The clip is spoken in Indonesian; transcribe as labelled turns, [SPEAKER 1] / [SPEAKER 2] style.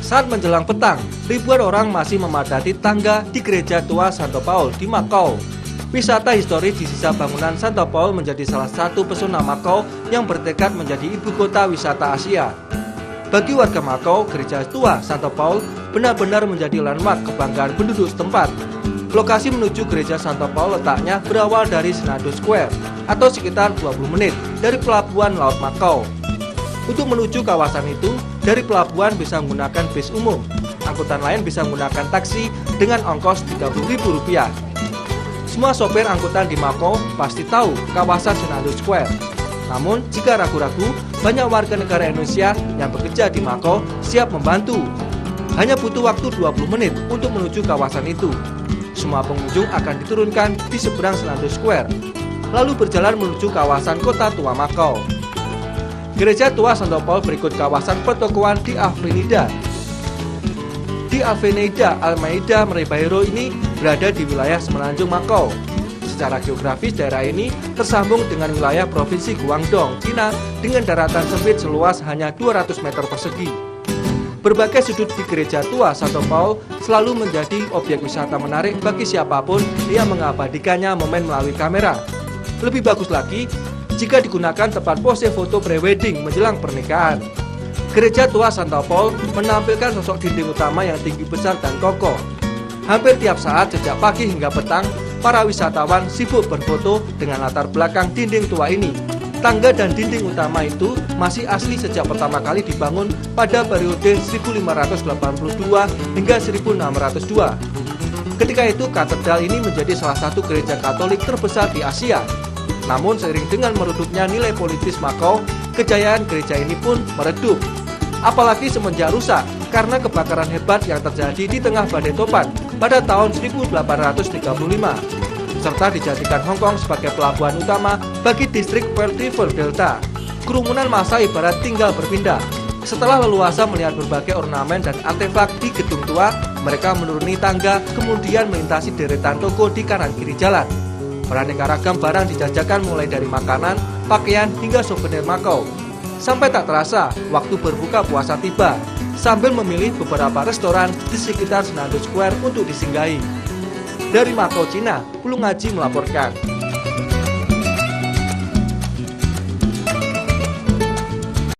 [SPEAKER 1] Saat menjelang petang, ribuan orang masih memadati tangga di Gereja Tua Santo Paul di Makau. Wisata historis di sisa bangunan Santo Paul menjadi salah satu pesona Makau yang bertekad menjadi ibu kota wisata Asia. Bagi warga Makau, Gereja Tua Santo Paul benar-benar menjadi landmark kebanggaan penduduk setempat. Lokasi menuju Gereja Santo Paul letaknya berawal dari Senado Square atau sekitar 20 menit dari Pelabuhan Laut Makau. Untuk menuju kawasan itu, dari pelabuhan bisa menggunakan bis umum. Angkutan lain bisa menggunakan taksi dengan ongkos Rp30.000. Semua sopir angkutan di Makau pasti tahu kawasan Senado Square. Namun, jika ragu-ragu, banyak warga negara Indonesia yang bekerja di Makau siap membantu. Hanya butuh waktu 20 menit untuk menuju kawasan itu. Semua pengunjung akan diturunkan di seberang Senado Square, lalu berjalan menuju kawasan Kota Tua Makau. Gereja Tua Santo Paul berikut kawasan pertokoan di Avenida. Di Avenida Almeida Ribeiro ini berada di wilayah Semenanjung Makau. Secara geografis daerah ini tersambung dengan wilayah Provinsi Guangdong, Cina dengan daratan sempit seluas hanya 200 meter persegi. Berbagai sudut di Gereja Tua Santo Paul selalu menjadi objek wisata menarik bagi siapapun yang mengabadikannya momen melalui kamera. Lebih bagus lagi jika digunakan tempat pose foto pre-wedding menjelang pernikahan. Gereja Tua Santo Paul menampilkan sosok dinding utama yang tinggi besar dan kokoh. Hampir tiap saat sejak pagi hingga petang, para wisatawan sibuk berfoto dengan latar belakang dinding tua ini. Tangga dan dinding utama itu masih asli sejak pertama kali dibangun pada periode 1582 hingga 1602. Ketika itu katedral ini menjadi salah satu gereja Katolik terbesar di Asia. Namun seiring dengan meredupnya nilai politis Makau, kejayaan gereja ini pun meredup. Apalagi semenjak rusak karena kebakaran hebat yang terjadi di tengah badai topan pada tahun 1835, serta dijadikan Hong Kong sebagai pelabuhan utama bagi distrik Pearl River Delta. Kerumunan massa ibarat tinggal berpindah. Setelah leluasa melihat berbagai ornamen dan artefak di gedung tua, mereka menuruni tangga kemudian melintasi deretan toko di kanan kiri jalan. Beraneka ragam barang dijajakan mulai dari makanan, pakaian, hingga souvenir Makau. Sampai tak terasa, waktu berbuka puasa tiba, sambil memilih beberapa restoran di sekitar Senado Square untuk disinggahi. Dari Makau, Cina, Pulung Haji melaporkan.